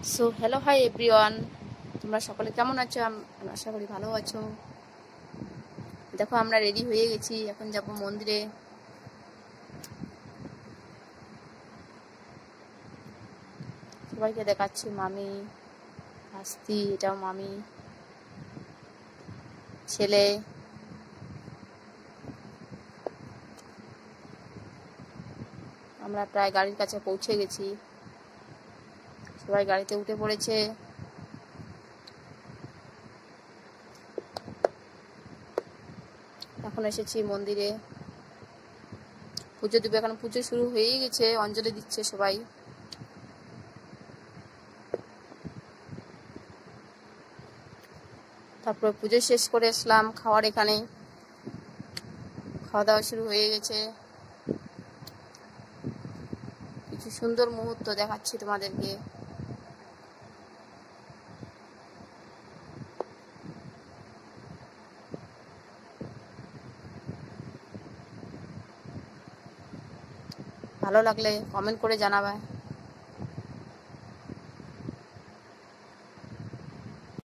So hello hi everyone, তোমরা সকলে কেমন আছো? আমি আশা করি ভালো আছো। দেখো আমরা রেডি হয়ে গেছি, এখন যাব মন্দিরে। সবাইকে দেখাচ্ছি, মামি, ভাস্তি, এটাও মামি, ছেলে। আমরা প্রায় গাড়ির কাছে পৌঁছে গেছি, সবাই গাড়িতে উঠে পড়েছে। এখন এসেছি মন্দিরে, পুজো দেবে। এখন পুজো শুরু হয়েই গেছে, অঞ্জলি দিচ্ছে সবাই। তারপর পুজো শেষ করে আসলাম খাওয়ার এখানে, খাওয়া দাওয়া শুরু হয়ে গেছে। কিছু সুন্দর মুহূর্ত দেখাচ্ছি তোমাদেরকে। ভালো লাগলে কমেন্ট করে জানাবে।